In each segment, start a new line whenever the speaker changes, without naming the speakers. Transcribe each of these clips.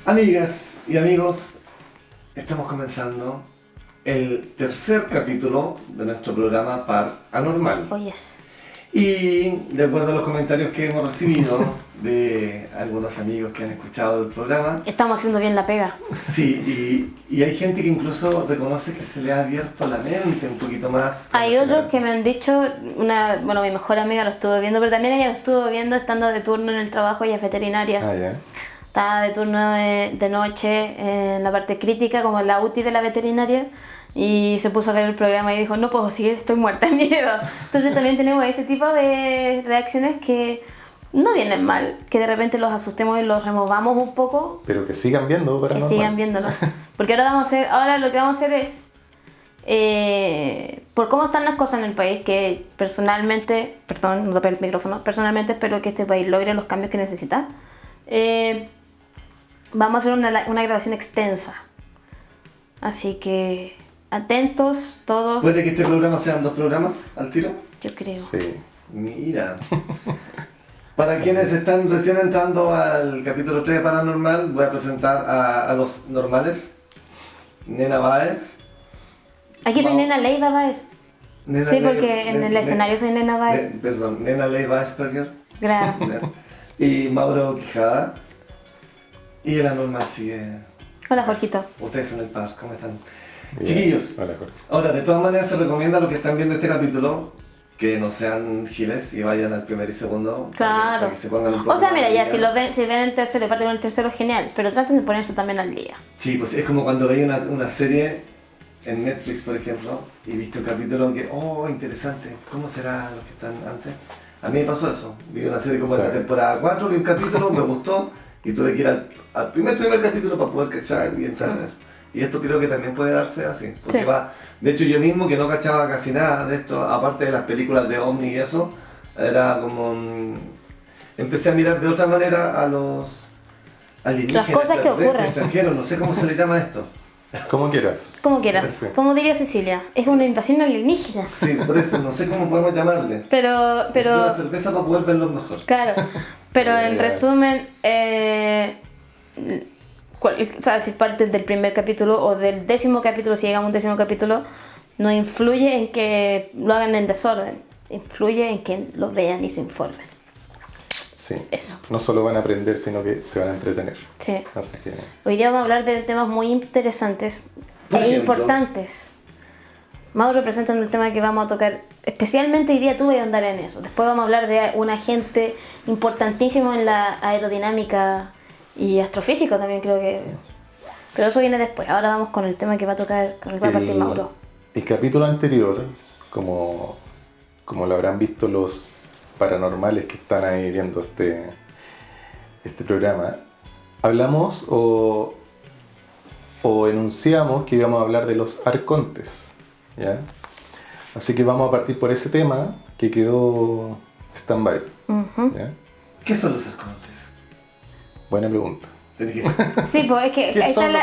Amigas y amigos, estamos comenzando el tercer capítulo de nuestro programa Par Anormal.
Oh, yes.
Y de acuerdo a los comentarios que hemos recibido de algunos amigos que han escuchado el programa,
estamos haciendo bien la pega.
Sí, y hay gente que incluso reconoce que se le ha abierto la mente un poquito más.
Hay otros que me han dicho, mi mejor amiga lo estuvo viendo, pero también ella lo estuvo viendo estando de turno en el trabajo, ella es veterinaria.
Ah, ya.
Estaba de turno de noche en la parte crítica, como en la UTI de la veterinaria, y se puso a ver el programa y dijo, no puedo seguir, estoy muerta de miedo. Entonces también tenemos ese tipo de reacciones que no vienen mal, que de repente los asustemos y los removamos un poco.
Pero que sigan viendo para
que sigan viéndolo. Porque ahora lo que vamos a hacer es, por cómo están las cosas en el país, que personalmente, perdón, no tapé el micrófono, personalmente espero que este país logre los cambios que necesita. Vamos a hacer una grabación extensa. Así que atentos todos.
¿Puede que este programa sean 2 programas al tiro?
Yo creo.
Sí.
Mira. Para quienes están recién entrando al capítulo 3 de Paranormal, voy a presentar a los normales. Nena Báez.
Aquí soy Nena Leiva Báez. Sí, porque en el escenario soy Nena Báez.
Perdón, Nena Leiva Asperger.
Gracias.
Y Mauro Quijada. Y el anormal sigue.
Hola, Jorgito.
Ustedes son el par, ¿cómo están?
Bien.
Chiquillos,
Hola, Jorge.
ahora de todas maneras se recomienda a los que están viendo este capítulo que no sean giles y vayan al primer y segundo.
Claro.
Para que se pongan un poco
O sea,
más
mira,
al
ya
día.
si ven el tercero y parten con el tercero, genial. Pero traten de ponerse también al día.
Sí, pues es como cuando veis una serie en Netflix, por ejemplo, y viste un capítulo que, oh, interesante, ¿cómo será los que están antes? A mí me pasó eso, vi una serie como en la temporada 4, vi un capítulo, me gustó, y tuve que ir al primer capítulo para poder cachar y entrar en eso. Y esto creo que también puede darse así, porque
Sí.
de hecho yo mismo que no cachaba casi nada de esto, aparte de las películas de OVNI y eso, era como... empecé a mirar de otra manera a los alienígenas,
Las cosas que ocurren.
extranjeros, no sé cómo se le llama esto.
Como quieras.
Como quieras.
Sí.
Como diría Cecilia, es una invasión alienígena.
Sí, por eso, no sé cómo podemos llamarle.
Pero,
Necesito una cerveza para poder verlo mejor.
claro. Pero en
Ya.
resumen, o sea, si partes del primer capítulo o del 10º capítulo, si llegamos a un 10º capítulo, no influye en que lo hagan en desorden. Influye en que lo vean y se informen.
Sí.
Eso.
No solo van a aprender, sino que se van a entretener.
Sí.
Así que...
Hoy día vamos a hablar de temas muy interesantes
Por
e
ejemplo.
importantes. Mauro presenta el tema que vamos a tocar. Especialmente hoy día tú vas a andar en eso. Después vamos a hablar de un agente importantísimo en la aerodinámica y astrofísico también creo que. Pero eso viene después. Ahora vamos con el tema que va a tocar, con el que va a partir Mauro.
El capítulo anterior, como lo habrán visto los paranormales que están ahí viendo este programa, hablamos o enunciamos que íbamos a hablar de los arcontes, ¿ya? Así que vamos a partir por ese tema que quedó stand-by,
Ujú.
¿ya?
¿Qué son los arcontes?
Buena pregunta.
Tenés que decir.
Sí, pues es que
¿Qué
ahí está
son los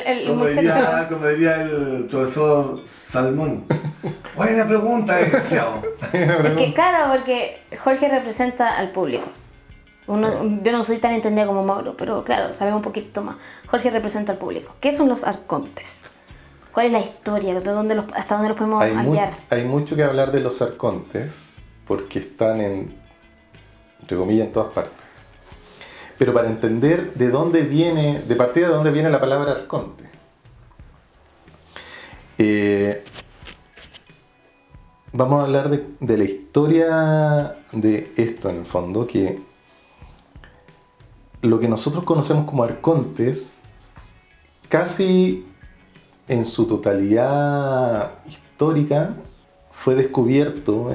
el
Como
muchacho.
como diría el profesor Salmón. Buena pregunta, desgraciado.
Es que claro, porque Jorge representa al público. Yo no soy tan entendida como Mauro, pero claro, sabemos un poquito más. Jorge representa al público. ¿Qué son los arcontes? ¿Cuál es la historia? ¿Hasta dónde los podemos hallar?
Hay mucho que hablar de los arcontes porque están entre comillas, en todas partes. Pero para entender de dónde viene la palabra arconte, vamos a hablar de la historia de esto en el fondo, que lo que nosotros conocemos como arcontes, casi en su totalidad histórica, fue descubierto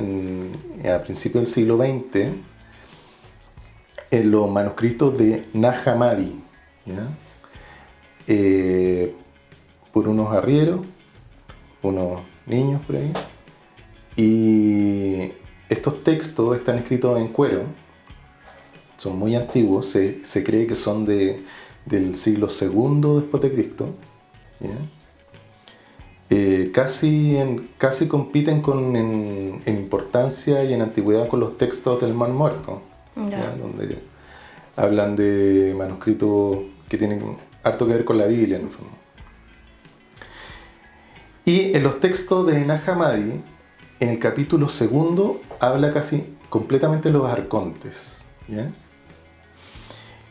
a principios del siglo XX en los manuscritos de Nag Hammadi, ¿ya? Por unos arrieros, unos niños por ahí, y estos textos están escritos en cuero, son muy antiguos, se cree que son del siglo II después de Cristo, ¿ya? Casi compiten en importancia y en antigüedad con los textos del Mar Muerto, ¿ya? Donde hablan de manuscritos que tienen harto que ver con la Biblia en el fondo. Y en los textos de Nag Hammadi, en el capítulo 2, habla casi completamente de los arcontes. ¿Ya?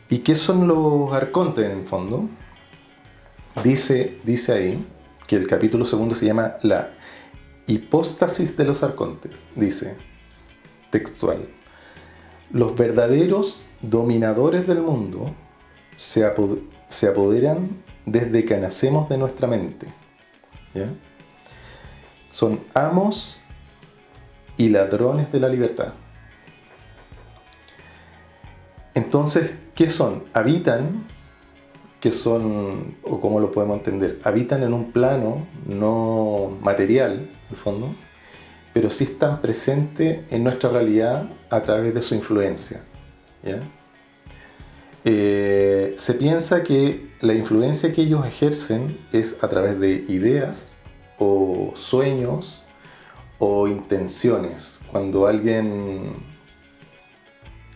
¿Y qué son los arcontes en el fondo? Dice ahí que el capítulo 2 se llama La hipóstasis de los arcontes. Dice, textual: los verdaderos dominadores del mundo se apoderan desde que nacemos de nuestra mente. ¿Ya? Son amos y ladrones de la libertad. Entonces, ¿qué son? Habitan, que son, o cómo lo podemos entender, habitan en un plano no material, en el fondo, pero sí están presentes en nuestra realidad a través de su influencia. ¿Ya? Se piensa que la influencia que ellos ejercen es a través de ideas o sueños o intenciones. Cuando alguien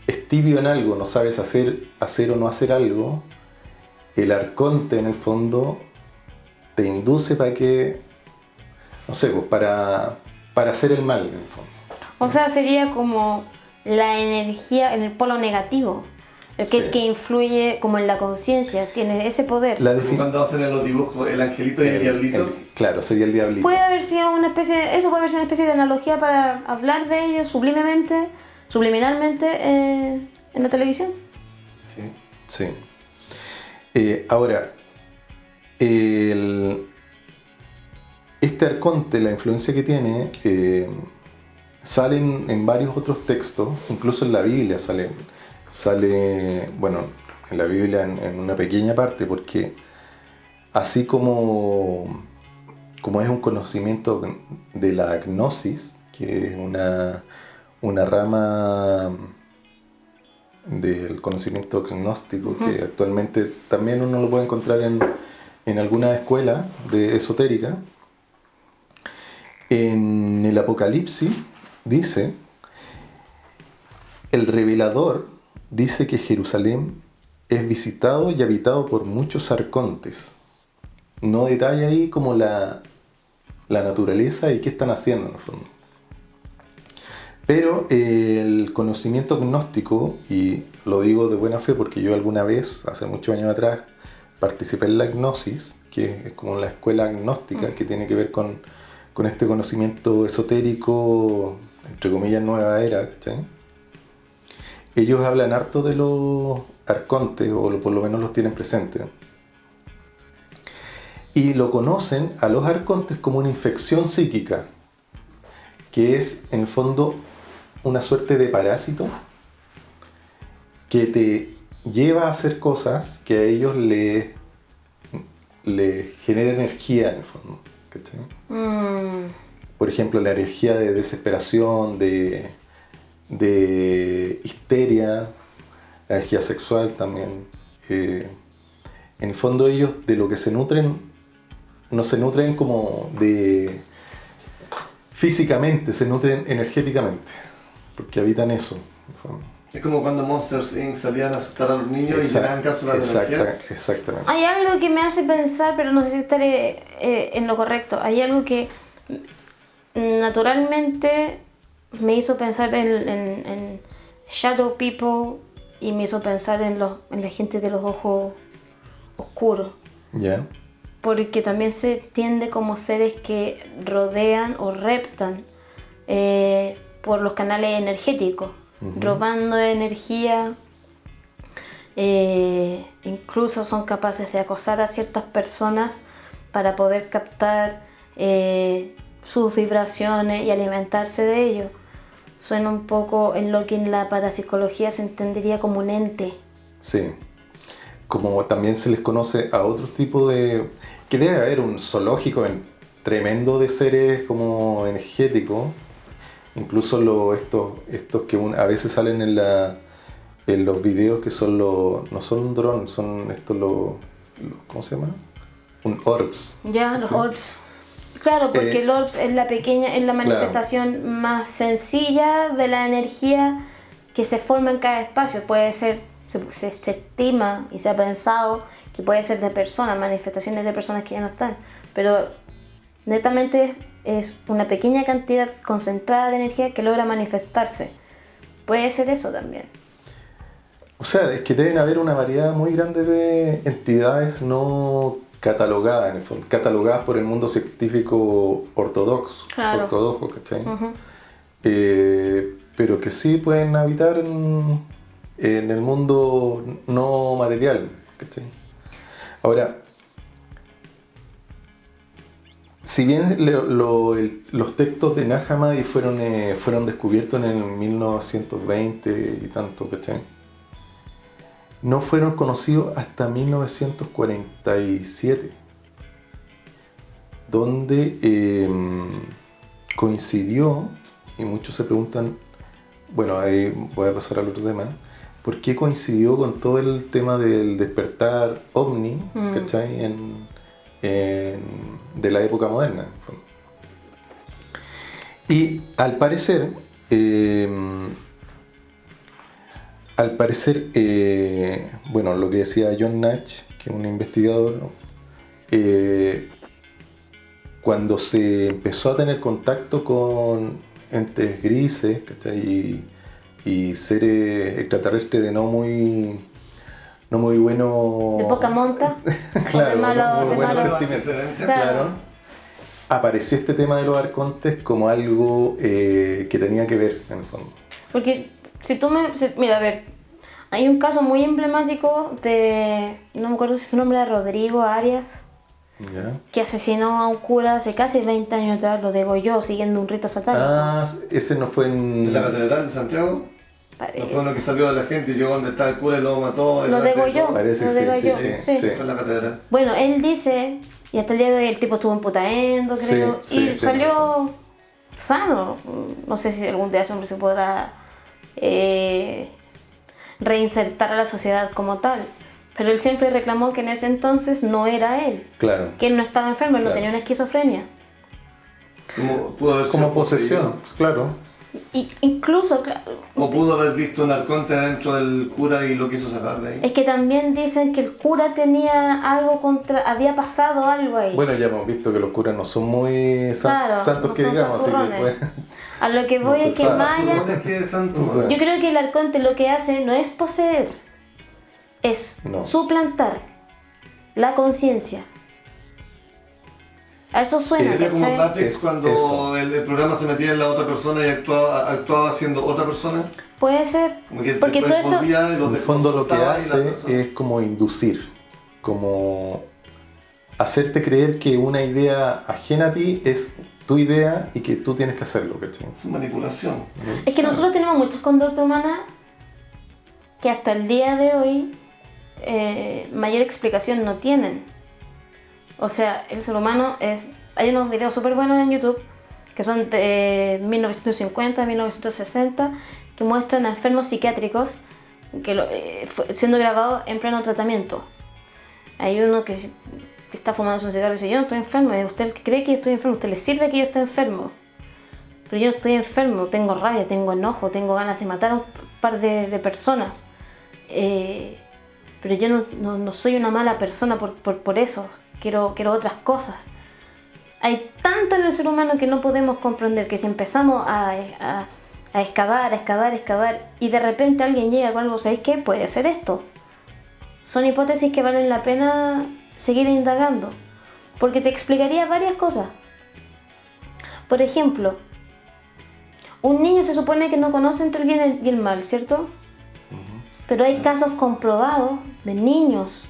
es tibio en algo, no sabes hacer o no hacer algo, el arconte en el fondo te induce para que, no sé, pues para hacer el mal en el fondo.
O sea, sería como la energía en el polo negativo, el que influye como en la conciencia, tiene ese poder.
Como cuando hacen en los dibujos el angelito y el diablito.
Claro, sería el diablito.
Puede haber sido una especie de analogía para hablar de ellos subliminalmente en la televisión.
Sí.
Ahora, este arconte, la influencia que tiene, sale en varios otros textos, incluso en la Biblia sale, bueno, en la Biblia en una pequeña parte, porque así como es un conocimiento de la gnosis, que es una rama del conocimiento gnóstico, que actualmente también uno lo puede encontrar en alguna escuela de esotérica. En el Apocalipsis dice, el revelador dice que Jerusalén es visitado y habitado por muchos arcontes. No detalla ahí como la naturaleza y qué están haciendo en el fondo. Pero el conocimiento gnóstico, y lo digo de buena fe porque yo alguna vez, hace muchos años atrás, participé en la gnosis, que es como la escuela gnóstica que tiene que ver con este conocimiento esotérico, entre comillas, nueva era, ¿cachai? Ellos hablan harto de los arcontes, o por lo menos los tienen presentes. Y lo conocen a los arcontes como una infección psíquica, que es en el fondo una suerte de parásito que te lleva a hacer cosas que a ellos le genera energía en el fondo, ¿cachai? Por ejemplo, la energía de desesperación, de histeria, la energía sexual también. En el fondo ellos de lo que se nutren, no se nutren como de físicamente, se nutren energéticamente, porque habitan eso.
Es como cuando Monsters Inc. salían a asustar a los niños y llenaban cápsulas de energía.
Exactamente.
Hay algo que me hace pensar, pero no sé si estaré en lo correcto. Hay algo que naturalmente me hizo pensar en Shadow People y me hizo pensar en la gente de los ojos oscuros.
Ya.
Porque también se tiende como seres que rodean o reptan por los canales energéticos, robando energía. Incluso son capaces de acosar a ciertas personas para poder captar sus vibraciones y alimentarse de ello. Suena un poco en lo que en la parapsicología se entendería como un ente.
Sí, como también se les conoce a otros tipos de... que debe haber un zoológico tremendo de seres como energéticos, incluso estos que a veces salen en los videos, que son no son un dron, son estos ¿cómo se llama? Un orbs.
Ya, los
¿sí?
orbs. Claro, porque el orbs es la manifestación más sencilla de la energía que se forma en cada espacio. Puede ser se estima y se ha pensado que puede ser de personas, manifestaciones de personas que ya no están, pero netamente es una pequeña cantidad concentrada de energía que logra manifestarse. Puede ser eso también.
O sea, es que deben haber una variedad muy grande de entidades no catalogadas, en el fondo, catalogadas por el mundo científico ortodoxo,
Claro.
¿cachai?
Ujú.
Pero que sí pueden habitar en el mundo no material, ¿cachai? Ahora, si bien los textos de Nag Hammadi fueron descubiertos en el 1920 y tanto, ¿cachai? No fueron conocidos hasta 1947, donde coincidió, y muchos se preguntan, bueno, ahí voy a pasar al otro tema, ¿por qué coincidió con todo el tema del despertar ovni, ¿cachai? De la época moderna? Y al parecer, bueno, lo que decía John Nash, que es un investigador, ¿no? Cuando se empezó a tener contacto con entes grises, ¿cachai? Y seres extraterrestres de no muy bueno...
De poca monta,
claro,
de malo,
muy
de
buenos
malo.
sentimientos.
Claro.
Claro. Apareció este tema de los arcontes como algo que tenía que ver, en el fondo.
Porque mira, a ver, hay un caso muy emblemático no me acuerdo si su nombre era Rodrigo Arias,
¿Ya?
que asesinó a un cura hace casi 20 años atrás, lo degolló siguiendo un rito satánico.
Ah, ese no fue en...
¿En la catedral de Santiago?
Parece.
¿No fue uno que salió de la gente y llegó donde estaba el cura y lo mató?
Lo degolló,
Parece,
lo
sí,
degolló,
sí.
Fue en la catedral.
Bueno, él dice, y hasta el día de hoy el tipo estuvo en Putaendo, creo,
Sí, sí,
y
tiene
salió sano. No sé si algún día ese hombre se podrá reinsertar a la sociedad como tal. Pero él siempre reclamó que en ese entonces no era él,
Claro.
que él no estaba enfermo, él no
Claro.
tenía una esquizofrenia.
Pudo haber sido
Como posesión,
poseído.
claro.
Y incluso, claro,
O pudo haber visto un arconte dentro del cura y lo quiso sacar de ahí.
es que también dicen que el cura tenía algo había pasado algo ahí.
Bueno, ya hemos visto que los curas no son muy
Claro,
santos
no
que
son
digamos, así que
santurrones.
pues,
A lo que voy
No se
es que
sabe.
Maya,
¿Dónde es que es santo?
O sea,
yo creo que el arconte lo que hace no es poseer, es
No.
suplantar la conciencia. A eso suena,
Sería como
¿cachai?
Matrix
Es-
cuando
eso.
el programa se metía en la otra persona y actuaba siendo otra persona.
Puede ser,
Como que
porque todo
después
esto...
volvía y
en
lo
el fondo lo que
soltaba y la
hace
persona-
es como inducir, como hacerte creer que una idea ajena a ti es tu idea y que tú tienes que hacerlo, ¿cachai?
Es manipulación.
Es que nosotros tenemos muchas conductas humanas que hasta el día de hoy mayor explicación no tienen. O sea, el ser humano es... Hay unos videos súper buenos en YouTube que son de 1950, 1960, que muestran a enfermos psiquiátricos que siendo grabados en pleno tratamiento. Hay uno que está fumando un cigarro y dice, yo no estoy enfermo. Y usted que cree que yo estoy enfermo, ¿usted le sirve que yo esté enfermo? Pero yo no estoy enfermo, tengo rabia, tengo enojo, tengo ganas de matar a un par de personas. Pero yo no soy una mala persona por eso, quiero otras cosas. Hay tanto en el ser humano que no podemos comprender, que si empezamos a excavar y de repente alguien llega con algo, ¿sabéis qué? Puede ser esto. Son hipótesis que valen la pena seguir indagando, porque te explicaría varias cosas. Por ejemplo, un niño se supone que no conoce entre el bien y el mal, ¿cierto? Pero hay casos comprobados de niños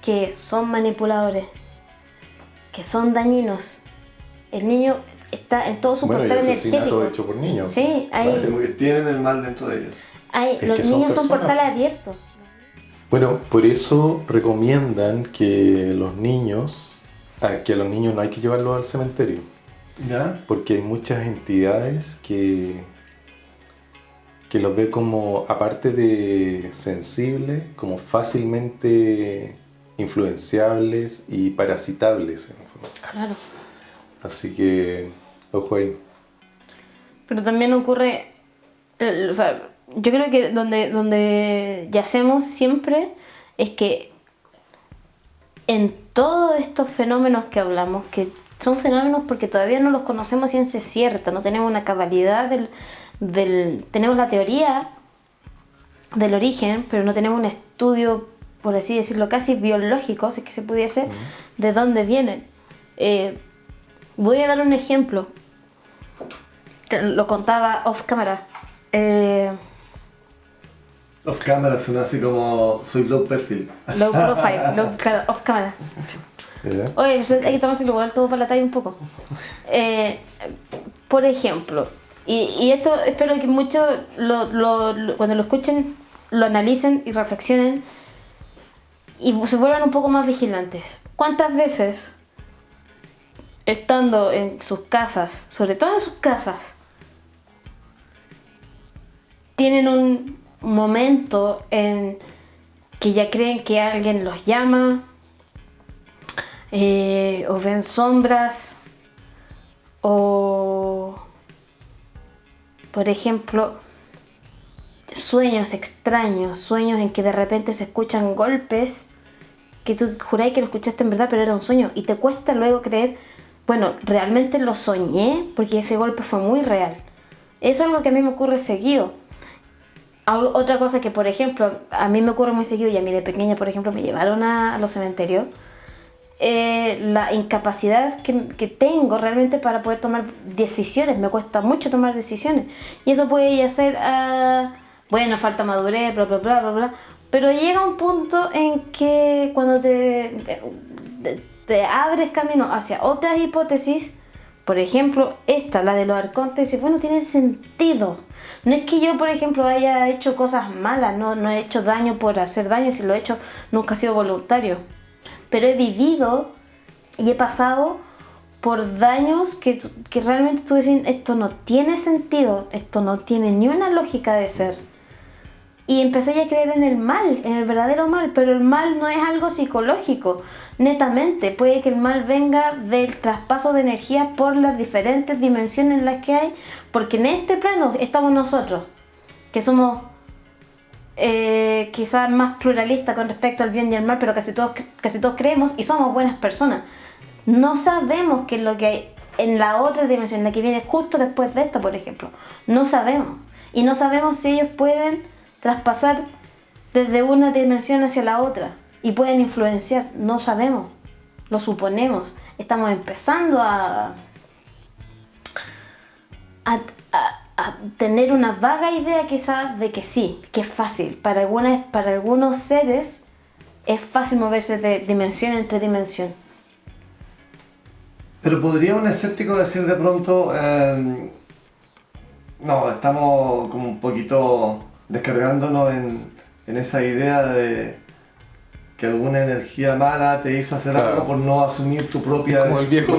que son manipuladores, que son dañinos. El niño está en todo su
Bueno, y
portal
asesinato
energético.
hecho por niños.
Sí, hay,
Como que tienen el mal dentro de ellos.
Es
los
que son
niños son
personas.
portales abiertos.
Bueno, por eso recomiendan que los niños no hay que llevarlos al cementerio,
¿Ya?
porque hay muchas entidades que los ve como, aparte de sensibles, como fácilmente influenciables y parasitables.
Claro.
Así que, ojo ahí.
Pero también ocurre, o sea, yo creo que donde yacemos siempre es que en todos estos fenómenos que hablamos, que son fenómenos porque todavía no los conocemos a ciencia cierta, no tenemos una cabalidad tenemos la teoría del origen, pero no tenemos un estudio, por así decirlo, casi biológico, si es que se pudiese, de dónde vienen. Voy a dar un ejemplo. Lo contaba off cámara.
Off camera suena así como soy low perfil.
Low profile, claro, off cámara.
¿Ya?
Oye, pues hay que tomarse lugar todo para la talla un poco. Por ejemplo, y esto espero que muchos cuando lo escuchen lo analicen y reflexionen y se vuelvan un poco más vigilantes. ¿Cuántas veces, estando en sus casas, sobre todo en sus casas, tienen un momento en que ya creen que alguien los llama, o ven sombras, o por ejemplo sueños extraños, sueños en que de repente se escuchan golpes que tú juráis que lo escuchaste en verdad pero era un sueño y te cuesta luego creer, bueno, realmente lo soñé porque ese golpe fue muy real? Eso es algo que a mí me ocurre seguido. Otra cosa que, por ejemplo, a mí me ocurre muy seguido y a mí de pequeña, por ejemplo, me llevaron a los cementerios, la incapacidad que tengo realmente para poder tomar decisiones. Me cuesta mucho tomar decisiones y eso puede ya ser, bueno, falta madurez, bla, bla, bla, bla, bla, pero llega un punto en que cuando te abres camino hacia otras hipótesis, por ejemplo, esta, la de los arcontes, dices, bueno, tiene sentido. No es que yo, por ejemplo, haya hecho cosas malas, no he hecho daño por hacer daño, si lo he hecho nunca ha sido voluntario. Pero he vivido y he pasado por daños que realmente tú decís, esto no tiene sentido, esto no tiene ni una lógica de ser. Y empecé a creer en el mal, en el verdadero mal, pero el mal no es algo psicológico, netamente. Puede que el mal venga del traspaso de energía por las diferentes dimensiones en las que hay, porque en este plano estamos nosotros, que somos quizás más pluralistas con respecto al bien y al mal, pero casi todos creemos y somos buenas personas. No sabemos qué es lo que hay en la otra dimensión, en la que viene justo después de esta, por ejemplo. No sabemos. Y no sabemos si ellos pueden traspasar desde una dimensión hacia la otra y pueden influenciar. No sabemos, lo suponemos. Estamos empezando a tener una vaga idea quizás de que sí, que es fácil. Para algunos seres es fácil moverse de dimensión entre dimensión.
Pero podría un escéptico decir de pronto, no, estamos como un poquito descargándonos en esa idea de que alguna energía mala te hizo hacer algo por no asumir tu propia,
como el viejo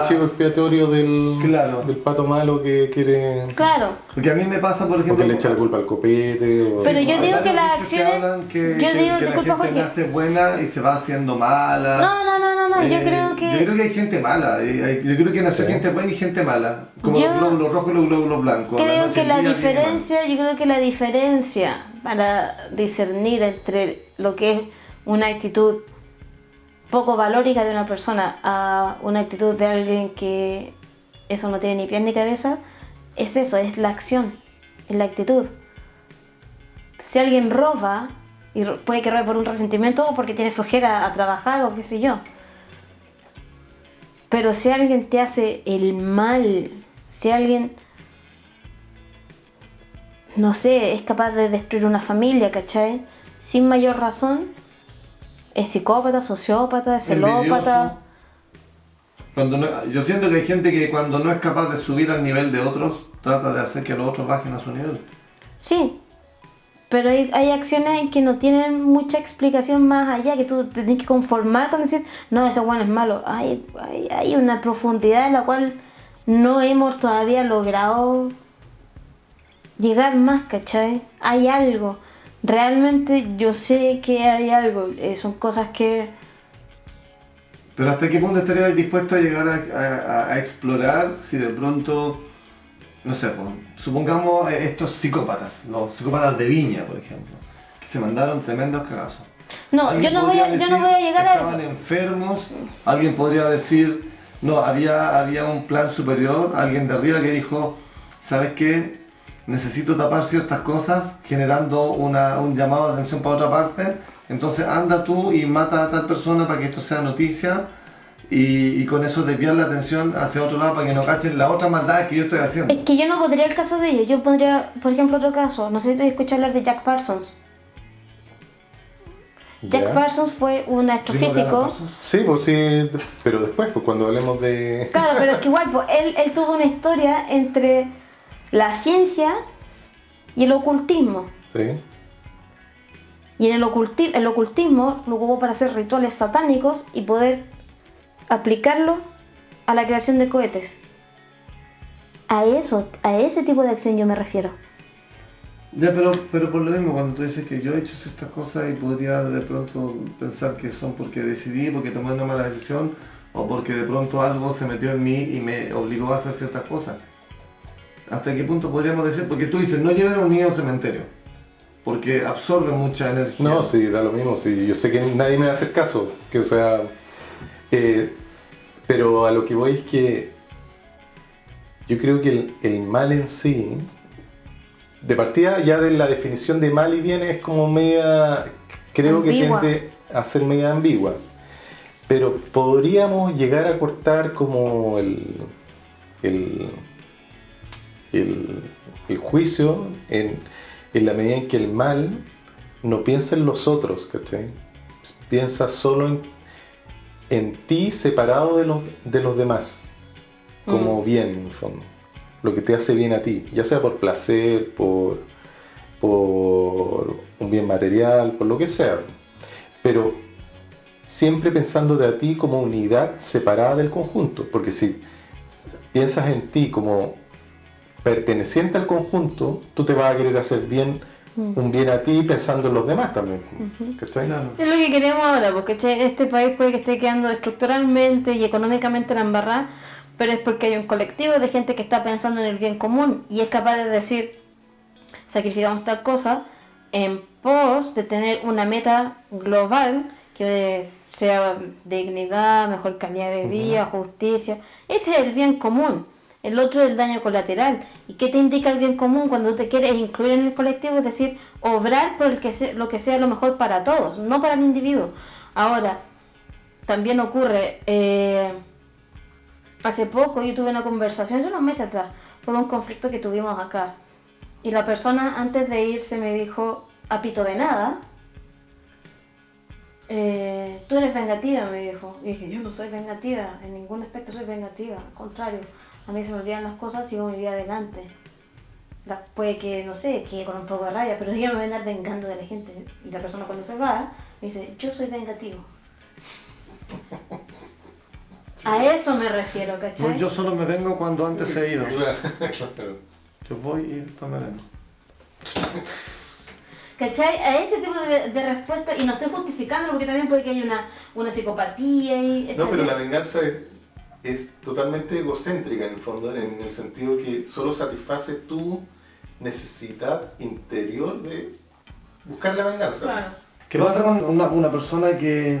chivo expiatorio del pato malo que quiere...
Claro.
Porque a mí me pasa, por ejemplo...
Porque le echa la culpa al copete.
Pero yo digo que las acciones...
Que la gente nace buena y se va haciendo mala.
No, yo creo que...
Yo creo que hay gente mala. Yo creo que nació gente buena y gente mala. Como los glóbulos rojos y los glóbulos blancos.
Yo creo que la diferencia para discernir entre lo que es una actitud poco valórica de una persona a una actitud de alguien que eso no tiene ni pie ni cabeza, es eso, es la acción, es la actitud. Si alguien roba, y puede que robe por un resentimiento o porque tiene flojera a trabajar o qué sé yo, pero si alguien te hace el mal, si alguien, no sé, es capaz de destruir una familia, ¿cachai? Sin mayor razón, es psicópata, sociópata, es celópata.
Yo siento que hay gente que cuando no es capaz de subir al nivel de otros, trata de hacer que los otros bajen a su nivel.
Sí, pero hay acciones en que no tienen mucha explicación más allá, que tú te tienes que conformar con decir, no, ese bueno es malo. Hay una profundidad en la cual no hemos todavía logrado llegar más, ¿cachai? Hay algo. Realmente yo sé que hay algo, son cosas que...
Pero ¿hasta qué punto estarías dispuesto a llegar a explorar si de pronto no sé, pues, supongamos estos psicópatas, los psicópatas de Viña, por ejemplo, que se mandaron tremendos cagazos.
No, yo no voy a llegar a eso.
Estaban enfermos, alguien podría decir, no, había un plan superior, alguien de arriba que dijo, ¿sabes qué? Necesito tapar ciertas cosas generando un llamado de atención para otra parte, entonces anda tú y mata a tal persona para que esto sea noticia y con eso desviar la atención hacia otro lado para que no cachen la otra maldad que yo estoy haciendo.
Es que yo no pondría el caso de ellos, yo pondría, por ejemplo, otro caso. No sé si te escuchado hablar de Jack Parsons. Jack Parsons fue un astrofísico.
Sí, pues sí, pero después, pues cuando hablemos de...
Claro, pero es que igual, pues, él tuvo una historia entre la ciencia y el ocultismo.
Sí.
Y en el ocultismo lo ocupó para hacer rituales satánicos y poder aplicarlo a la creación de cohetes. A ese tipo de acción yo me refiero.
Ya, pero por lo mismo, cuando tú dices que yo he hecho ciertas cosas y podría de pronto pensar que son porque decidí, porque tomé una mala decisión, o porque de pronto algo se metió en mí y me obligó a hacer ciertas cosas. ¿Hasta qué punto podríamos decir? Porque tú dices, no llevar a un niño al cementerio, porque absorbe mucha energía.
No, sí, da lo mismo, sí, yo sé que nadie me va a hacer caso, que o sea... pero a lo que voy es que yo creo que el mal en sí, de partida ya de la definición de mal y bien es como media, creo
ambigua.
que tiende a ser media ambigua, pero podríamos llegar a cortar como el juicio en la medida en que el mal no piensa en los otros, ¿cachai? Piensa solo en ti separado de los demás, como bien en el fondo, lo que te hace bien a ti, ya sea por placer, por un bien material, por lo que sea, pero siempre pensándote a ti como unidad separada del conjunto, porque si piensas en ti como perteneciente al conjunto, tú te vas a querer hacer bien, un bien a ti pensando en los demás también. ¿Cachai?
Claro.
Es lo que queremos ahora, porque este país puede que esté quedando estructuralmente y económicamente la embarrada, pero es porque hay un colectivo de gente que está pensando en el bien común y es capaz de decir, sacrificamos tal cosa en pos de tener una meta global que sea dignidad, mejor calidad de vida, justicia. Ese es el bien común. El otro es el daño colateral. ¿Y qué te indica el bien común cuando te quieres incluir en el colectivo? Es decir, obrar por lo que sea lo mejor para todos, no para el individuo. Ahora, también ocurre, hace poco yo tuve una conversación, hace unos meses atrás, por un conflicto que tuvimos acá. Y la persona antes de irse me dijo, a pito de nada, tú eres vengativa, me dijo. Y dije, yo no soy vengativa, en ningún aspecto soy vengativa, al contrario. A mí se me olvidan las cosas, sigo mi vida adelante. Puede que, no sé, que con un poco de rabia, pero yo me voy a andar vengando de la gente. Y la persona cuando se va, me dice, yo soy vengativo. A eso me refiero, ¿cachai?
No, yo solo me vengo cuando antes he ido. Yo voy y después me vengo.
¿Cachai? A ese tipo de respuesta, y no estoy justificándolo porque también puede que haya una psicopatía y...
No, pero la venganza es totalmente egocéntrica en el fondo, en el sentido que solo satisface tu necesidad interior de buscar la venganza.
Claro.
¿Qué pasa con una persona que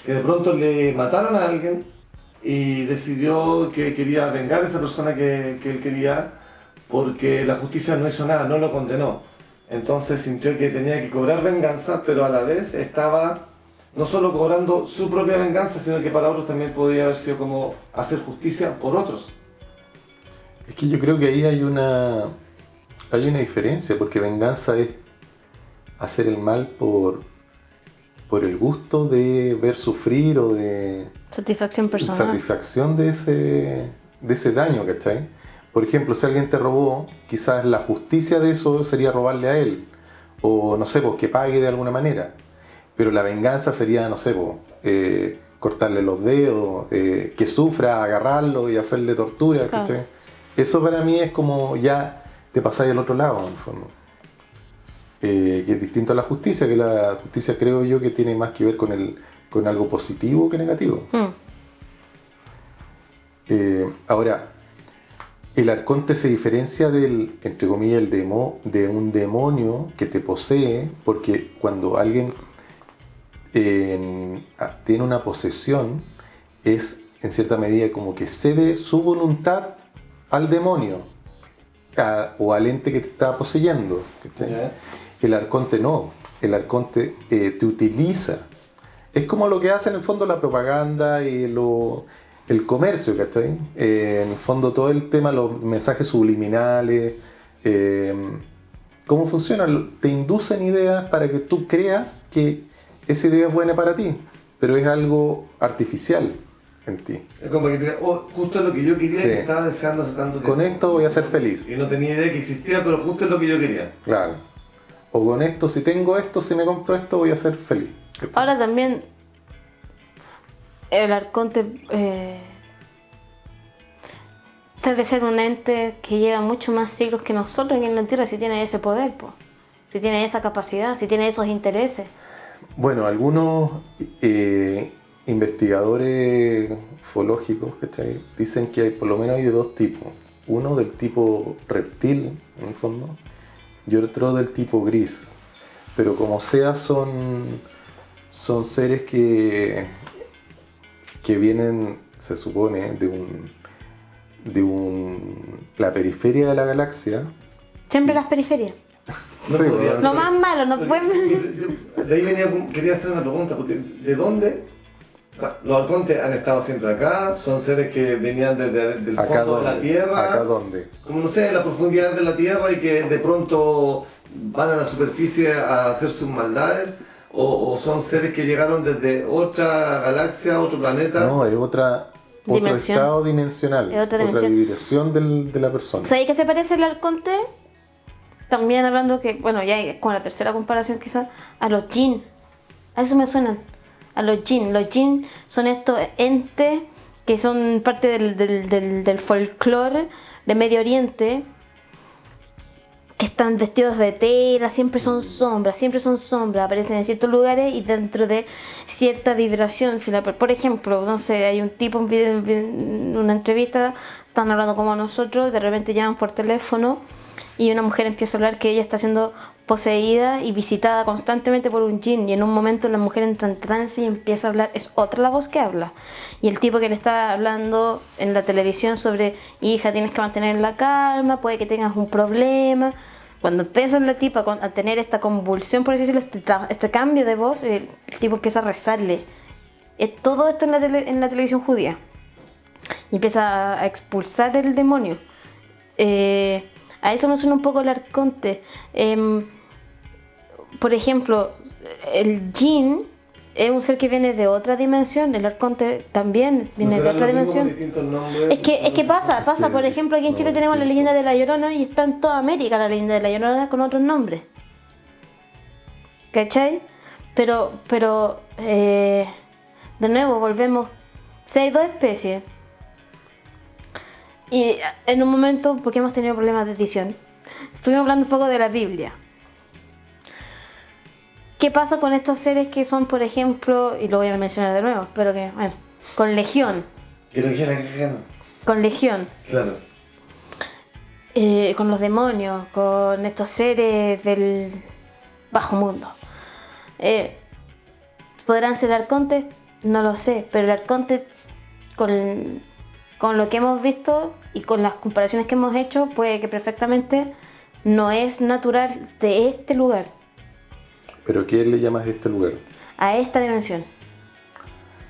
de pronto le mataron a alguien y decidió que quería vengar a esa persona que él quería porque la justicia no hizo nada, no lo condenó? Entonces sintió que tenía que cobrar venganza, pero a la vez estaba no solo cobrando su propia venganza, sino que para otros también podría haber sido como hacer justicia por otros.
Es que yo creo que ahí hay una diferencia, porque venganza es hacer el mal por el gusto de ver sufrir o de
Satisfacción personal.
satisfacción de ese daño, ¿cachai? Por ejemplo, si alguien te robó, quizás la justicia de eso sería robarle a él, o no sé, pues que pague de alguna manera. Pero la venganza sería, no sé, pues, cortarle los dedos, que sufra, agarrarlo y hacerle tortura,
Claro.
¿cachai? Eso para mí es como ya te pasáis al otro lado, en el fondo. Que es distinto a la justicia, que la justicia creo yo que tiene más que ver con algo positivo que negativo. Ahora, el arconte se diferencia del, entre comillas, de un demonio que te posee, porque cuando alguien tiene una posesión, es en cierta medida como que cede su voluntad al demonio o al ente que te está poseyendo.
Ya.
El arconte no, el arconte te utiliza. Es como lo que hace en el fondo la propaganda y el comercio, ¿cachai? En el fondo todo el tema, los mensajes subliminales, cómo funcionan, te inducen ideas para que tú creas que esa idea es buena para ti, pero es algo artificial en ti.
Es como que te diga, oh, justo lo que yo quería,
Sí.
que estaba deseando hace tanto tiempo.
Con esto voy a ser feliz.
Y no tenía idea que existía, pero justo es lo que yo quería.
Claro. O con esto, si tengo esto, si me compro esto, voy a ser feliz. ¿Cachai?
Ahora también el arconte debe ser un ente que lleva mucho más siglos que nosotros aquí en la Tierra, si tiene ese poder, po. Si tiene esa capacidad, si tiene esos intereses.
Bueno, algunos investigadores ufológicos, ¿cachai? Dicen que hay por lo menos hay de dos tipos. Uno del tipo reptil, en el fondo, y otro del tipo gris. Pero como sea, son seres que vienen, se supone, de la periferia de la galaxia.
Siempre las periferias.
No
Sí,
podría
bueno.
ser.
Lo más malo, no
Porque,
pueden...
de ahí quería hacer una pregunta, porque ¿de dónde? O sea, los arcontes han estado siempre acá, son seres que venían del
¿Acá
fondo de la
dónde?
Tierra,
¿Acá dónde?
como no sé, en la profundidad de la Tierra y que de pronto van a la superficie a hacer sus maldades, o son seres que llegaron desde otra galaxia, otro planeta.
No, es otro
Dimensión.
estado dimensional,
Es otra dimensión.
vibración de la persona.
¿Sabéis qué se parece el arconte? También hablando que, bueno, ya con la tercera comparación quizás, a los jinn. A eso me suenan. A los jinn. Los jinn son estos entes que son parte del folclore de Medio Oriente, que están vestidos de tela, siempre son sombras, aparecen en ciertos lugares y dentro de cierta vibración. Por ejemplo, no sé, hay un tipo en una entrevista, están hablando como nosotros, de repente llaman por teléfono y una mujer empieza a hablar que ella está siendo poseída y visitada constantemente por un jinn, y en un momento la mujer entra en trance y empieza a hablar, es otra la voz que habla, y el tipo que le está hablando en la televisión sobre, hija, tienes que mantener la calma, puede que tengas un problema. Cuando empieza la tipa a tener esta convulsión, por así decirlo, este cambio de voz, el tipo empieza a rezarle. Todo esto en la televisión judía, y empieza a expulsar el demonio. A eso me suena un poco el arconte. Por ejemplo, el jinn es un ser que viene de otra dimensión, el arconte también viene de otra dimensión. Es que pasa, por ejemplo, aquí en Chile tenemos la leyenda de La Llorona y está en toda América la leyenda de La Llorona con otros nombres. ¿Cachai? Pero de nuevo volvemos. Si hay dos especies, y en un momento, porque hemos tenido problemas de edición, estuvimos hablando un poco de la Biblia. ¿Qué pasa con estos seres que son, por ejemplo, y lo voy a mencionar de nuevo, pero que, bueno, con Legión? Con Legión.
Claro.
Con los demonios, con estos seres del bajo mundo. ¿Podrán ser arcontes? No lo sé, pero el arconte, con lo que hemos visto y con las comparaciones que hemos hecho, puede que perfectamente no es natural de este lugar.
¿Pero qué le llamas a este lugar?
A esta dimensión.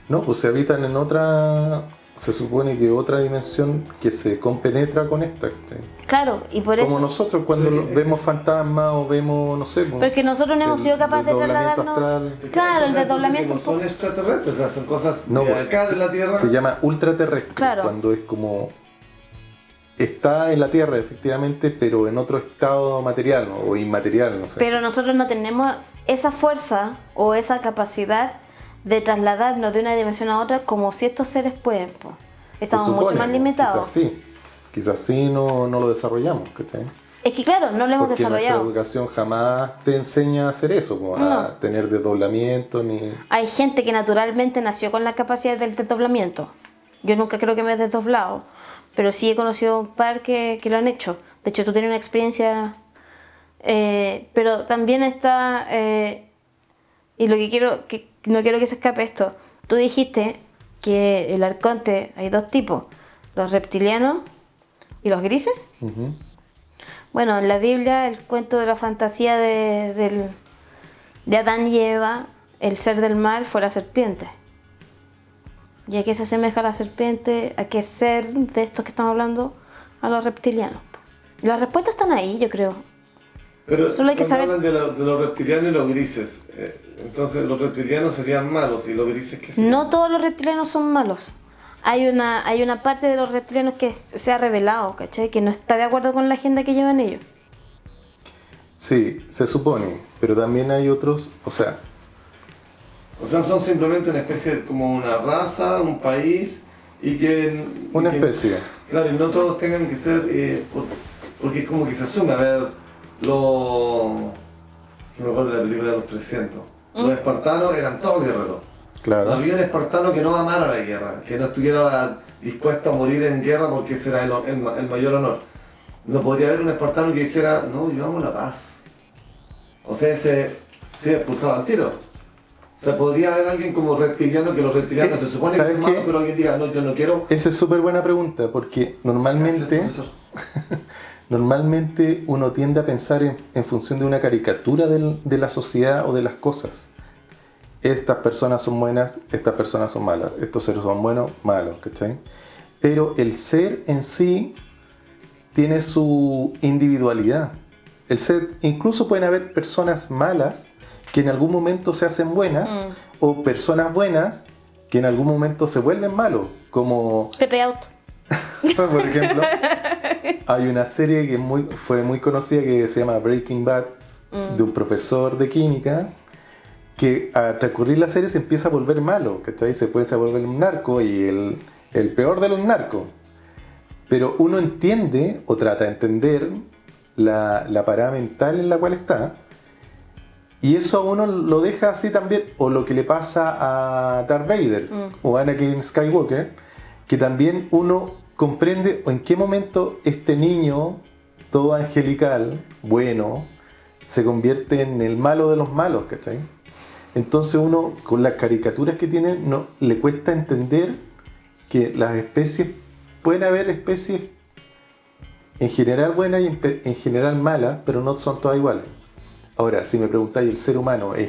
No, pues se habitan en otra, se supone que otra dimensión que se compenetra con esta. ¿Sí?
Claro, y por
Como
eso...
nosotros cuando vemos fantasmas o vemos, no sé...
Porque nosotros no hemos sido capaces de
desdoblamiento
trasladarnos...
astral.
Claro, el
Cosas
desdoblamiento...
que no son extraterrestres, o sea, son cosas
No,
de acá, de la Tierra.
se llama ultraterrestre,
Claro.
cuando es como... Está en la Tierra, efectivamente, pero en otro estado material o inmaterial, no sé.
Pero nosotros no tenemos esa fuerza o esa capacidad de trasladarnos de una dimensión a otra como si estos seres pueden. Po.
Se
Estamos
supone,
mucho más
¿no?
limitados.
Quizás sí no lo desarrollamos, ¿cachai?
Es que claro, no lo hemos
Porque nuestra
desarrollado.
educación jamás te enseña a hacer eso, como
No.
a tener desdoblamiento ni...
Hay gente que naturalmente nació con la capacidad del desdoblamiento. Yo nunca creo que me he desdoblado, pero sí he conocido un par que lo han hecho. De hecho, tú tienes una experiencia, pero también está, y lo que no quiero que se escape esto, tú dijiste que el arconte hay dos tipos, los reptilianos y los grises.
Ujú.
Bueno, en la Biblia, el cuento de la fantasía de Adán y Eva, el ser del mar fue la serpiente. ¿Y a qué se asemeja la serpiente? ¿A qué ser de estos que estamos hablando? A los reptilianos. Las respuestas están ahí, yo creo.
Pero
Solo hay que
cuando
saber-
hablan de los reptilianos y los grises, entonces los reptilianos serían malos y los grises que
No todos los reptilianos son malos. Hay una parte de los reptilianos que se ha revelado, ¿cachai? Que no está de acuerdo con la agenda que llevan ellos.
Sí, se supone, pero también hay otros, o sea,
O sea, son simplemente una especie como una raza, un país y que...
una
y que-
especie.
Claro, y no todos tengan que ser... porque es como que se asume, a ver, los... que me acuerdo de la película de los 300. Los espartanos eran todos guerreros. No
Claro.
había un espartano que no amara la guerra, que no estuviera dispuesto a morir en guerra porque ese era el mayor honor. No podría haber un espartano que dijera, no, yo amo la paz. O sea, se expulsaba al tiro. O sea, podría haber alguien como reptiliano, que los reptilianos se supone que
¿Sabes
son malos,
qué?
pero alguien diga, no, yo no quiero.
Esa es súper buena pregunta, porque normalmente,
Gracias, profesor.
normalmente uno tiende a pensar en función de una caricatura de la sociedad o de las cosas. Estas personas son buenas, estas personas son malas, estos seres son buenos, malos, ¿cachai? Pero el ser en sí tiene su individualidad. El ser, incluso pueden haber personas malas que en algún momento se hacen buenas, o personas buenas que en algún momento se vuelven malos, como
Pepe Auto.
por ejemplo, hay una serie que fue muy conocida que se llama Breaking Bad, de un profesor de química, que al transcurrir la serie se empieza a volver malo, ¿cachai? Se puede volver un narco y el peor de los narcos. Pero uno entiende, o trata de entender, la parada mental en la cual está, y eso a uno lo deja así también, o lo que le pasa a Darth Vader o Anakin Skywalker, que también uno comprende en qué momento este niño todo angelical, bueno, se convierte en el malo de los malos, ¿cachai? Entonces uno, con las caricaturas que tiene, no, le cuesta entender que las especies, pueden haber especies en general buenas y en general malas, pero no son todas iguales. Ahora, si me preguntáis, ¿el ser humano en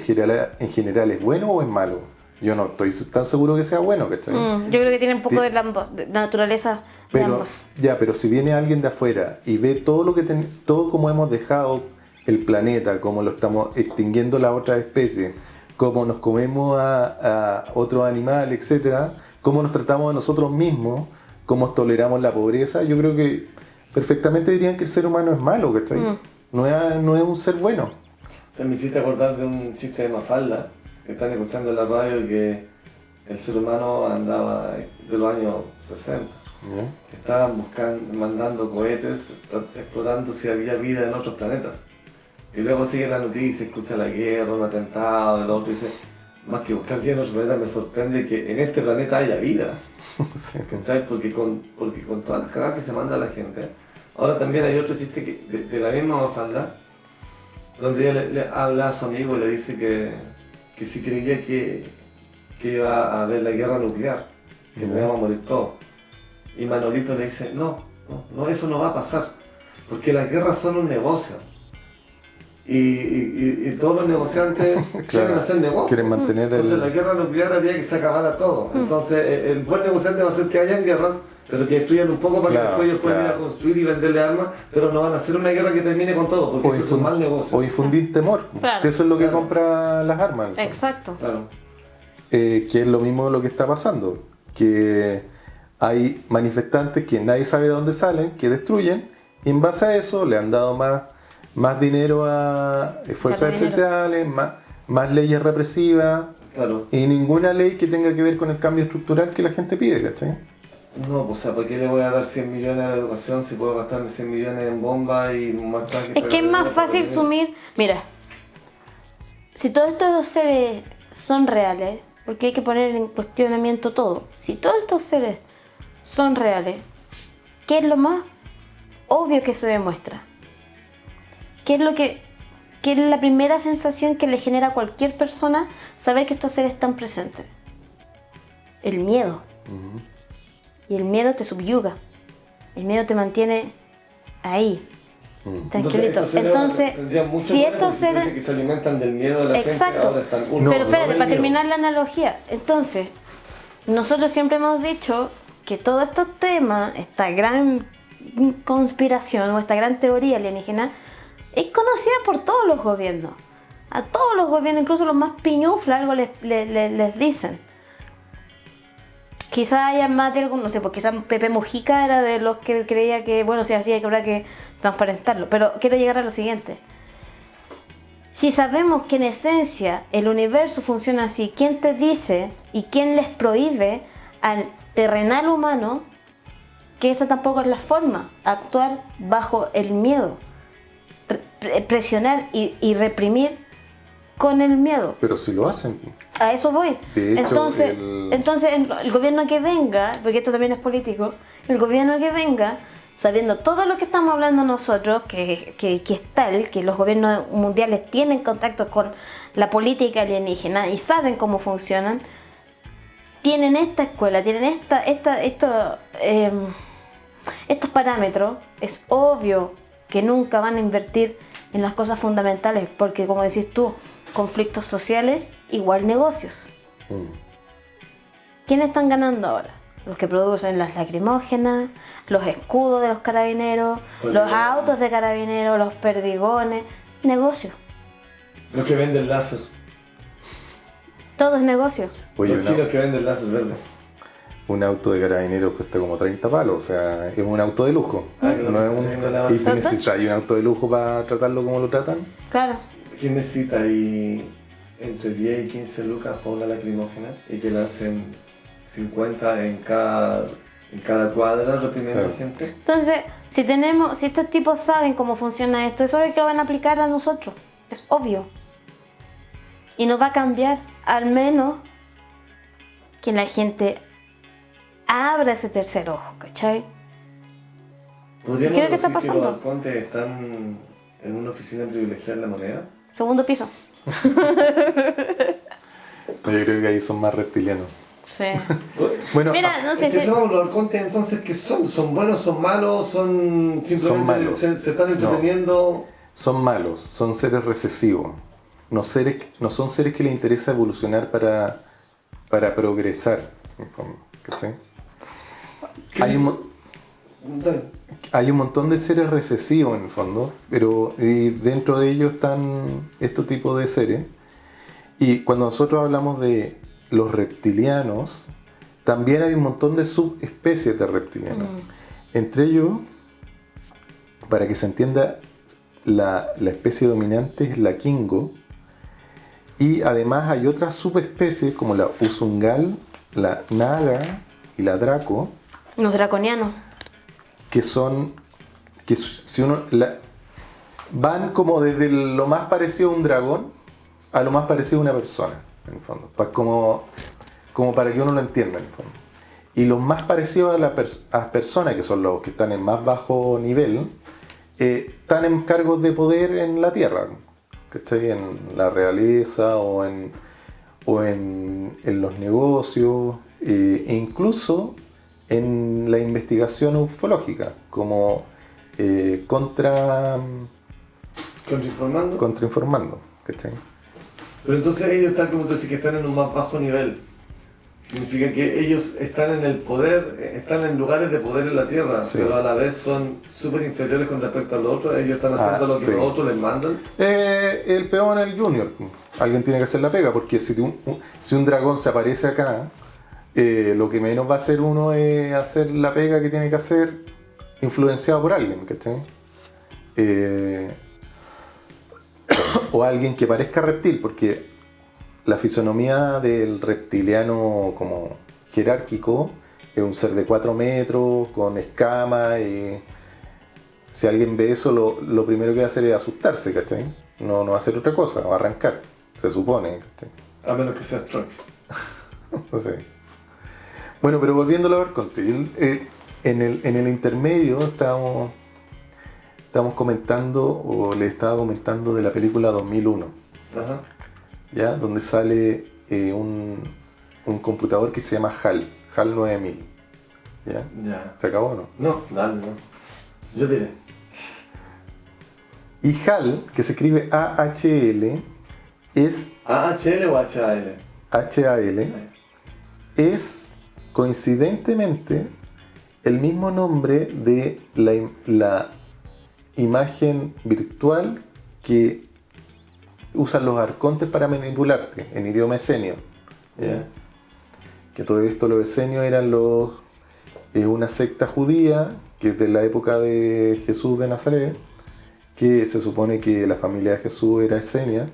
general es bueno o es malo? Yo no estoy tan seguro que sea bueno, ¿cachai?
Yo creo que tiene un poco de ambos, de la naturaleza de
Pero,
ambos.
pero si viene alguien de afuera y ve todo lo que todo como hemos dejado el planeta, cómo lo estamos extinguiendo las otras especies, cómo nos comemos a otros animales, etcétera, cómo nos tratamos a nosotros mismos, cómo toleramos la pobreza, yo creo que perfectamente dirían que el ser humano es malo, ¿cachai? No es un ser bueno.
O sea, me hiciste acordar de un chiste de Mafalda, que están escuchando en la radio, que el ser humano andaba de los años 60.
¿Ya?
Que estaban mandando cohetes, explorando si había vida en otros planetas. Y luego sigue la noticia, escucha la guerra, un atentado, el otro, y dice, más que buscar vida en otros planetas, me sorprende que en este planeta haya vida.
Sí.
¿Cachai? Porque con todas las cagadas que se manda a la gente. Ahora también hay otro chiste de la misma Mafalda, donde ella le habla a su amigo y le dice que si creía que iba a haber la guerra nuclear, que nos íbamos a morir todos. Y Manolito le dice, no, eso no va a pasar, porque las guerras son un negocio. Y todos los negociantes quieren hacer negocio.
Quieren mantener
Entonces la guerra nuclear haría que se acabara todo. Entonces el buen negociante va a hacer que hayan guerras, pero que destruyan un poco para que después ellos puedan ir a construir y venderle armas, pero no van a hacer una guerra que termine con todo, porque eso es un mal negocio.
O infundir temor,
Claro.
si eso es lo que
Claro.
compra las armas.
Exacto.
Claro.
Que es lo mismo de lo que está pasando, que hay manifestantes que nadie sabe de dónde salen, que destruyen, y en base a eso le han dado más dinero a fuerzas
dinero.
especiales, más leyes represivas,
Claro.
y ninguna ley que tenga que ver con el cambio estructural que la gente pide, ¿cachai?
No, pues, o sea, ¿por qué le voy a dar 100 millones a la educación si puedo gastarme 100 millones en bombas y más trajes?
Es que es más fácil sumir. Mira, si todos estos seres son reales, porque hay que poner en cuestionamiento todo. Si todos estos seres son reales, ¿qué es lo más obvio que se demuestra? ¿Qué es la primera sensación que le genera a cualquier persona saber que estos seres están presentes? El miedo. Y el miedo te subyuga. El miedo te mantiene ahí, tranquilito. Entonces, si estos seres
que se alimentan del miedo de la
exacto.
gente, ahora están
Pero espérate, para terminar la analogía, entonces, nosotros siempre hemos dicho que todos estos temas, esta gran conspiración o esta gran teoría alienígena, es conocida por todos los gobiernos. A todos los gobiernos, incluso los más piñuflas, algo les dicen. Quizá haya más de algún, no sé, porque quizás Pepe Mujica era de los que creía que, bueno, si hacía que habrá que transparentarlo. Pero quiero llegar a lo siguiente. Si sabemos que en esencia el universo funciona así, ¿quién te dice y quién les prohíbe al terrenal humano que esa tampoco es la forma? Actuar bajo el miedo, presionar y reprimir con el miedo.
Pero si lo hacen.
A eso voy.
De hecho,
entonces el gobierno que venga, porque esto también es político, el gobierno que venga, sabiendo todo lo que estamos hablando nosotros, que es tal, que los gobiernos mundiales tienen contacto con la política alienígena y saben cómo funcionan, tienen esta escuela, tienen estos parámetros, es obvio que nunca van a invertir en las cosas fundamentales, porque como decís tú, conflictos sociales igual negocios. ¿Quiénes están ganando ahora? Los que producen las lacrimógenas, los escudos de los carabineros, los autos de carabineros, los perdigones, negocio.
Los que venden láser.
Todo es negocio.
Oye,
los chinos que venden láser verde.
Un auto de carabineros cuesta como 30 palos, o sea, es un auto de lujo.
No
¿Y si necesitas un auto de lujo para tratarlo como lo tratan?
Claro.
¿Quién necesita ahí entre 10 y 15 lucas para una lacrimógena y que lancen 50 en cada cuadra reprimiendo a gente?
Entonces, si estos tipos saben cómo funciona esto, es obvio que lo van a aplicar a nosotros. Es obvio. Y nos va a cambiar, al menos que la gente abra ese tercer ojo, ¿cachai?
¿Podríamos
¿Qué es lo que
decir
está pasando?
que los arcontes están en una oficina privilegiada en la moneda?
Segundo piso.
Yo creo que ahí son más reptilianos.
Sí.
Bueno,
Mira, no sé si...
Los arcontes entonces, ¿qué son? ¿Son buenos, son malos, son simplemente
Son malos.
Se están entreteniendo?
Son malos, son seres recesivos. No son seres que les interesa evolucionar para progresar, ¿cachai? Hay un montón de seres recesivos en el fondo, pero dentro de ellos están estos tipos de seres. Y cuando nosotros hablamos de los reptilianos, también hay un montón de subespecies de reptilianos. Entre ellos, para que se entienda, la especie dominante es la Kingo. Y además hay otras subespecies como la Usungal, la Naga y la Draco.
Los draconianos.
Que si uno van como desde lo más parecido a un dragón a lo más parecido a una persona, en el fondo, como para que uno lo entienda, en el fondo. Y los más parecidos a las personas, que son los que están en más bajo nivel, están en cargos de poder en la Tierra, ¿cachai? En la realeza o en los negocios, e incluso en la investigación ufológica, como contrainformando, ¿cachai?
Pero entonces ellos están, como tú dices, que están en un más bajo nivel. Significa que ellos están en el poder, están en lugares de poder en la Tierra, sí, pero a la vez son súper inferiores con respecto a los otros. Ellos están haciendo lo que sí, los otros les mandan.
El peón, el junior. Alguien tiene que hacer la pega, porque si un dragón se aparece acá, lo que menos va a hacer uno es hacer la pega que tiene que hacer influenciado por alguien, ¿cachai? O alguien que parezca reptil, porque la fisonomía del reptiliano como jerárquico es un ser de 4 metros, con escamas, y si alguien ve eso, lo primero que va a hacer es asustarse, ¿cachai? No va a hacer otra cosa, va a arrancar, se supone, ¿cachai?
A menos que sea Trump.
No sé. Bueno, pero volviendo a los arcontes, en el intermedio estábamos comentando, o le estaba comentando de la película 2001,
Ajá.
¿ya? Donde sale un computador que se llama HAL 9000. ¿Ya?
Ya.
¿Se acabó o no?
No, dale, no. Yo diré.
Y HAL, que se escribe AHL, es
¿AHL o HAL?
HAL, es coincidentemente el mismo nombre de la imagen virtual que usan los arcontes para manipularte en idioma esenio. ¿Ya? Que todo esto, los esenios eran una secta judía que es de la época de Jesús de Nazaret, que se supone que la familia de Jesús era esenia.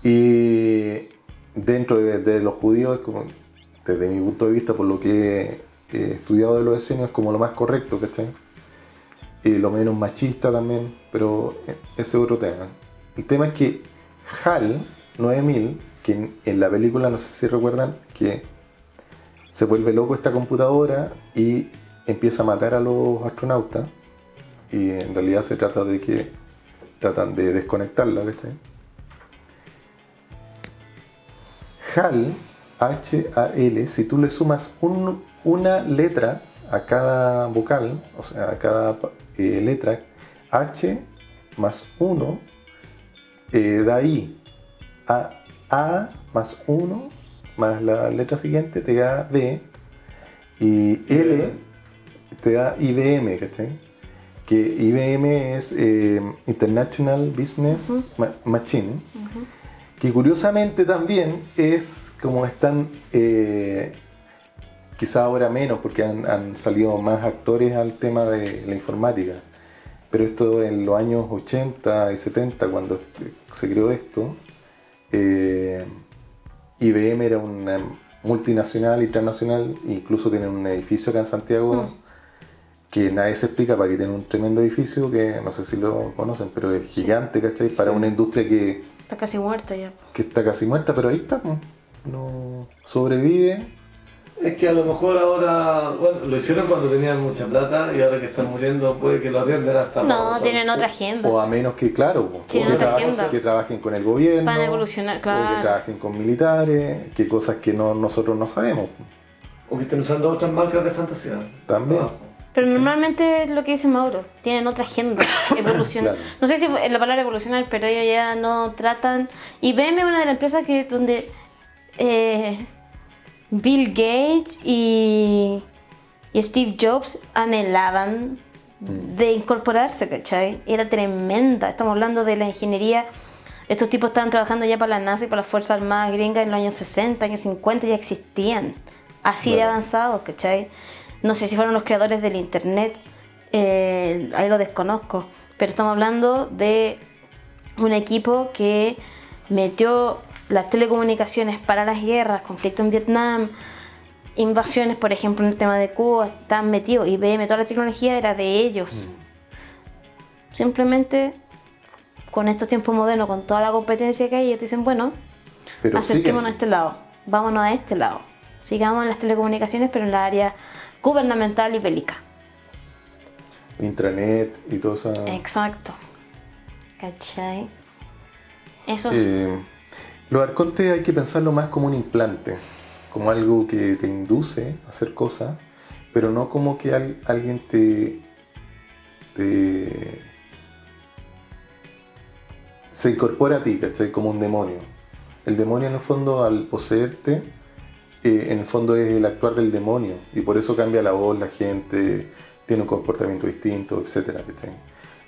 Y dentro de los judíos, como, desde mi punto de vista, por lo que he estudiado de los esenios, es como lo más correcto, ¿cachai? Y lo menos machista también, pero ese es otro tema. El tema es que HAL 9000, que en la película, no sé si recuerdan, que se vuelve loco esta computadora y empieza a matar a los astronautas, y en realidad se trata de que tratan de desconectarla, ¿cachai? HAL, H-A-L, si tú le sumas una letra a cada vocal, o sea, a cada letra, H más 1 da I. A más 1 más la letra siguiente te da B, y L te da IBM, ¿cachai? Que IBM es International Business Machine, que curiosamente también es como están, quizá ahora menos porque han salido más actores al tema de la informática, pero esto en los años 80 y 70, cuando se creó esto, IBM era una multinacional y transnacional, incluso tienen un edificio acá en Santiago que nadie se explica para que tienen un tremendo edificio que no sé si lo conocen, pero es gigante, ¿cachai?
Sí.
Para una industria que
Está casi muerta ya.
que está casi muerta, pero ahí está, pues. No sobrevive.
Es que a lo mejor ahora, bueno, lo hicieron cuando tenían mucha plata y ahora que están muriendo puede que lo arrienden hasta...
No, tienen otra agenda.
O a menos que, claro, pues,
Tienen otra agenda.
que trabajen con el gobierno,
Van a evolucionar,
o que
claro.
trabajen con militares, que cosas que nosotros no sabemos.
O que estén usando otras marcas de fantasía.
También.
Pero normalmente es lo que dice Mauro, tienen otra agenda, evolucionar.
Claro.
No sé si es la palabra evolucionar, pero ellos ya no tratan... IBM es una de las empresas donde Bill Gates y Steve Jobs anhelaban de incorporarse, ¿cachai? Era tremenda, estamos hablando de la ingeniería. Estos tipos estaban trabajando ya para la NASA y para las Fuerzas Armadas gringas en los años 60, años 50, ya existían. Así de avanzados, ¿cachai? No sé si fueron los creadores del internet, ahí lo desconozco, pero estamos hablando de un equipo que metió las telecomunicaciones para las guerras, conflicto en Vietnam, invasiones, por ejemplo, en el tema de Cuba, estaban metidos. IBM, toda la tecnología era de ellos. Simplemente, con estos tiempos modernos, con toda la competencia que hay, ellos dicen, bueno,
Pero
acerquémonos a
siguen.
este lado, vámonos a este lado. Sigamos en las telecomunicaciones, pero en la área gubernamental y bélica.
Intranet y todo eso.
Exacto. ¿Cachai? Eso
Los arcontes hay que pensarlo más como un implante, como algo que te induce a hacer cosas, pero no como que alguien se incorpora a ti, ¿cachai? Como un demonio. El demonio en el fondo, al poseerte, en el fondo es el actuar del demonio, y por eso cambia la voz, la gente tiene un comportamiento distinto, etcétera, ¿cachai?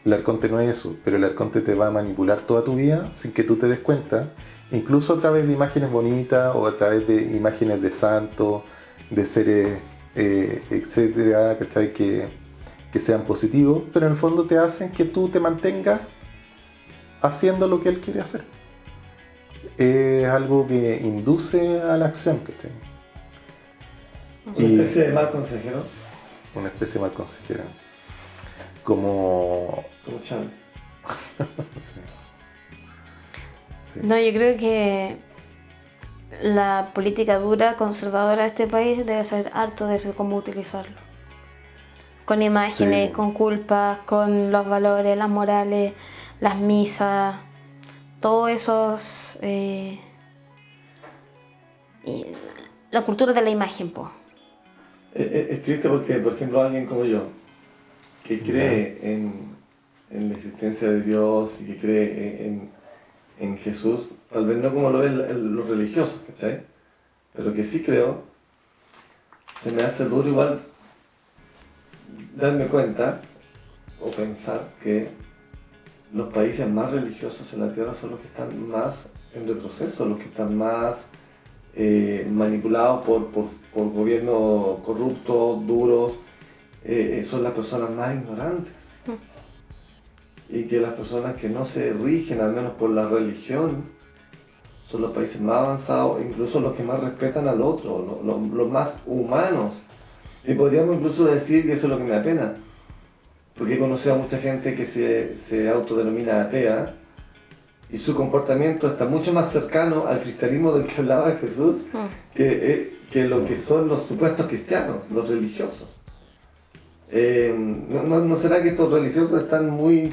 El arconte no es eso, pero el arconte te va a manipular toda tu vida sin que tú te des cuenta, incluso a través de imágenes bonitas o a través de imágenes de santos, de seres, etcétera, ¿cachai? Que sean positivos, pero en el fondo te hacen que tú te mantengas haciendo lo que él quiere hacer. Es algo que induce a la acción, ¿cachai?
Una especie de mal consejero.
Una especie de mal consejero. Como
Chávez.
sí.
No, yo creo que la política dura, conservadora de este país debe ser harto de eso, cómo utilizarlo. Con imágenes,
Sí.
con culpas, con los valores, las morales, las misas, todos esos... y la cultura de la imagen, pues.
Es triste porque, por ejemplo, alguien como yo, que cree en la existencia de Dios y que cree en Jesús, tal vez no como lo ven los religiosos, ¿cachai? Pero que sí creo, se me hace duro igual darme cuenta o pensar que los países más religiosos en la Tierra son los que están más en retroceso, los que están más manipulados por gobiernos corruptos, duros, son las personas más ignorantes. Y que las personas que no se rigen, al menos por la religión, son los países más avanzados, incluso los que más respetan al otro, los más humanos. Y podríamos incluso decir, que eso es lo que me da pena, porque he conocido a mucha gente que se autodenomina atea, y su comportamiento está mucho más cercano al cristianismo del que hablaba Jesús que lo que son los supuestos cristianos, los religiosos. ¿No será que estos religiosos están muy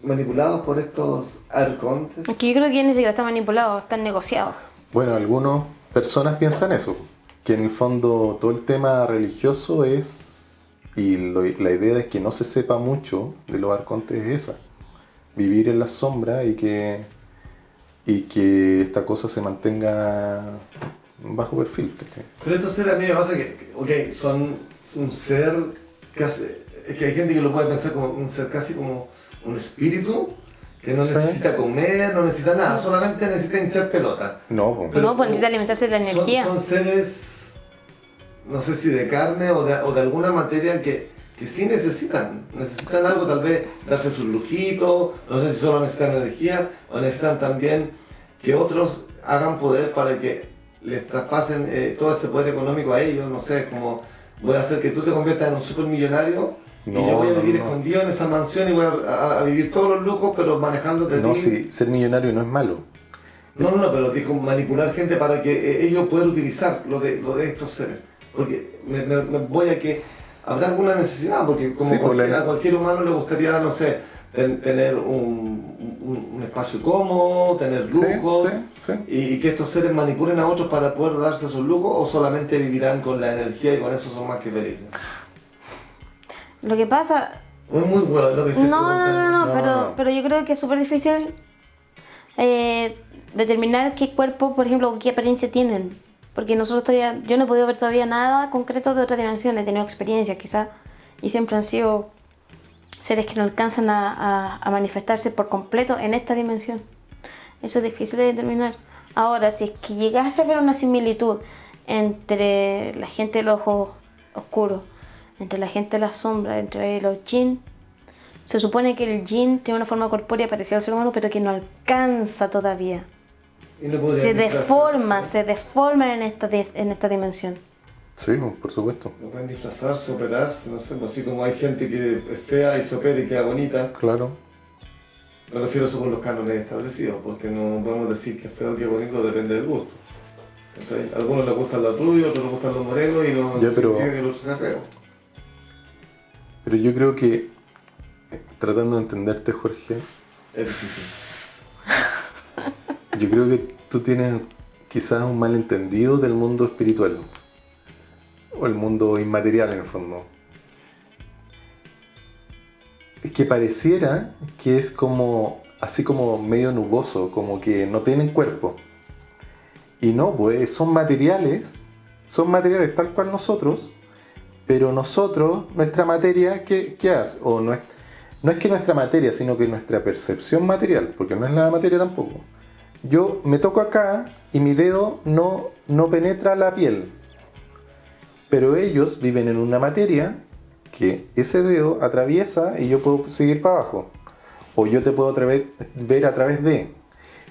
manipulados por estos arcontes?
Es que yo creo que ni siquiera están manipulados, están negociados.
Bueno, algunas personas piensan eso, que en el fondo todo el tema religioso es, y la idea es que no se sepa mucho de los arcontes es esa, vivir en la sombra y que esta cosa se mantenga bajo perfil. ¿Cachai?
Pero estos seres a mí me pasa que son un ser casi, es que hay gente que lo puede pensar como un ser casi como un espíritu que no necesita comer, no necesita nada, solamente necesita hinchar pelota.
No, pues.
Pero
No, pues necesita alimentarse de la energía.
Son seres, no sé si de carne o de alguna materia que sí necesitan algo, tal vez darse sus lujitos, no sé si solo necesitan energía o necesitan también que otros hagan poder para que les traspasen todo ese poder económico a ellos, no sé, como voy a hacer que tú te conviertas en un supermillonario y yo voy a vivir escondido en esa mansión y voy a vivir todos los lujos, pero manejándote.
No, sí, ser millonario no es malo.
No, pero dijo manipular gente para que ellos puedan utilizar lo de estos seres. Porque me voy a que habrá alguna necesidad, porque como
Sí,
a cualquier humano le gustaría, no sé, tener un espacio cómodo, tener lujos,
Sí.
y que estos seres manipulen a otros para poder darse sus lujos, o solamente vivirán con la energía y con eso son más que felices.
Lo que pasa...
Es muy bueno lo que estoy preguntando.
No.
Pero yo creo que es súper difícil determinar qué cuerpo, por ejemplo, qué apariencia tienen. Porque yo no he podido ver todavía nada concreto de otra dimensión, he tenido experiencias quizás, y siempre han sido seres que no alcanzan a manifestarse por completo en esta dimensión. Eso es difícil de determinar. Ahora, si es que llegase a ver una similitud entre la gente de los ojos oscuros, entre la gente de la sombra, entre los jinn, se supone que el jinn tiene una forma corpórea parecida al ser humano, pero que no alcanza todavía.
Y no podrían
Se
disfrazarse.
deforman en esta dimensión.
Sí, por supuesto.
No pueden disfrazarse, operarse, no sé, pues así como hay gente que es fea y se opera y queda bonita.
Claro.
Me refiero a eso con los cánones establecidos, porque no podemos decir que es feo o que es bonito, depende del gusto. ¿Cachai? A algunos les gustan los rubios, a otros les gustan los morenos y no
Ya, pero-
significa que el otro sea feo.
Pero yo creo que, tratando de entenderte, Jorge,
Es difícil.
yo creo que tú tienes quizás un malentendido del mundo espiritual. O el mundo inmaterial en el fondo. Es que pareciera que es como, así como medio nuboso, como que no tienen cuerpo. Y no, pues son materiales tal cual nosotros, pero nosotros, nuestra materia, ¿qué hace? O no es que nuestra materia, sino que nuestra percepción material, porque no es la materia tampoco. Yo me toco acá y mi dedo no penetra la piel. Pero ellos viven en una materia que ese dedo atraviesa y yo puedo seguir para abajo. O yo te puedo ver a través de.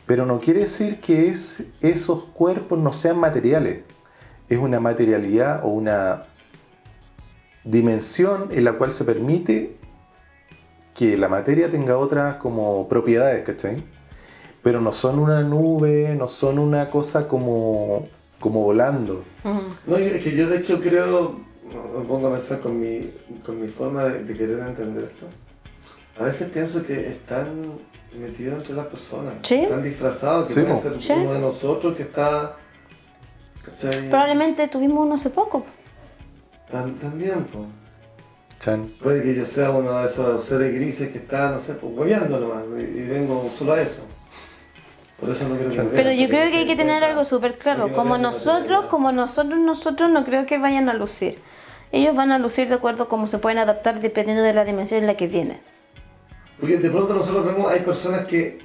Pero no quiere decir que esos cuerpos no sean materiales. Es una materialidad o una dimensión en la cual se permite que la materia tenga otras como propiedades, ¿cachai? pero no son una nube, no son una cosa como volando.
No, es que yo de hecho creo, me pongo a pensar con mi forma de querer entender esto. A veces pienso que están metidos entre las personas,
¿Sí?
están disfrazados, que
Sí,
puede
po.
ser
¿Sí?
uno de nosotros que está, ¿cachai?
Probablemente tuvimos uno hace poco.
También, pues.
Chan.
Puede que yo sea uno de esos seres grises que está, no sé, pues hueveando nomás, y vengo solo a eso. Por eso no creo que me
Pero
vean,
yo
porque
creo
no
que hay
se
que tener
cuenta,
algo súper claro.
porque no
Como
vean la
nosotros,
materialidad.
no creo que vayan a lucir. Ellos van a lucir de acuerdo a cómo se pueden adaptar dependiendo de la dimensión en la que vienen.
Porque de pronto nosotros vemos, hay personas que,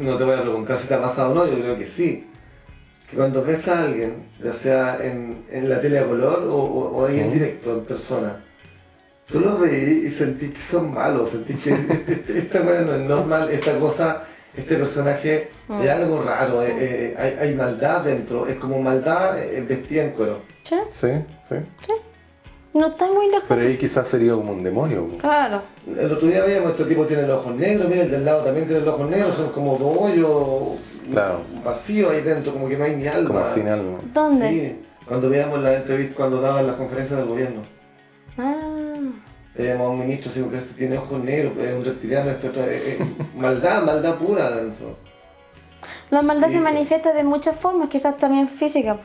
no te voy a preguntar si te ha pasado o no, yo creo que sí. Que cuando ves a alguien, ya sea en la tele a color o ahí en directo, en persona, tú los veis y sentís que son malos, sentís que esta weá no es normal, esta cosa, este personaje es algo raro, hay maldad dentro, es como maldad vestida en cuero.
¿Sí?
Sí, sí.
No está muy lejos.
Pero ahí quizás sería como un demonio.
Claro.
El otro día veíamos, este tipo tiene los ojos negros, mira el del lado también tiene los ojos negros, son como hoyos
Claro.
vacíos ahí dentro, como que no hay ni alma.
Como sin alma.
¿Dónde?
Sí, cuando veíamos la entrevista, cuando daban las conferencias del gobierno.
Ah.
Veíamos a un ministro, así que este tiene ojos negros, es un reptiliano, este otro, maldad pura adentro.
La maldad se
Sí.
manifiesta de muchas formas, quizás también física.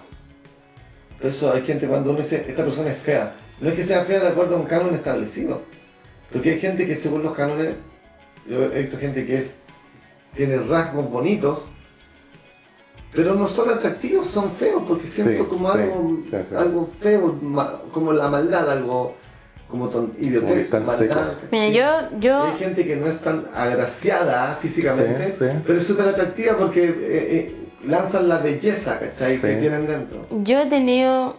Eso, hay gente cuando uno dice, esta persona es fea, no es que sea fea de acuerdo a un canon establecido, porque hay gente que según los cánones, yo he visto gente que tiene rasgos bonitos, pero no son atractivos, son feos, porque siento
Sí,
como
sí, sí.
algo feo, como la maldad, algo como idiotez,
Como que están secos.
Mira,
sí.
yo
Hay gente que no es tan agraciada físicamente,
Sí, sí.
pero es súper atractiva porque lanzan la belleza, ¿cachai?
Sí.
Que tienen dentro.
he tenido,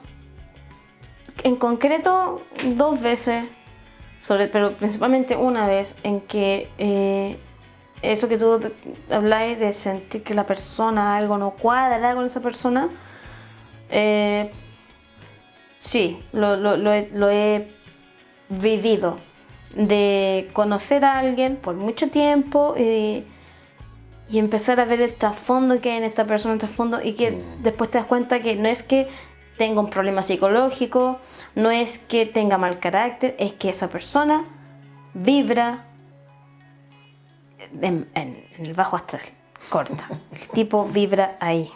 en concreto, 2 veces, pero principalmente una vez, en que eso que tú habláis de sentir que la persona, algo no cuadra con esa persona, sí, lo he vivido, de conocer a alguien por mucho tiempo y empezar a ver el trasfondo que hay en esta persona, el trasfondo, y que después te das cuenta que no es que tenga un problema psicológico, no es que tenga mal carácter, es que esa persona vibra en el bajo astral, corta. El tipo vibra ahí.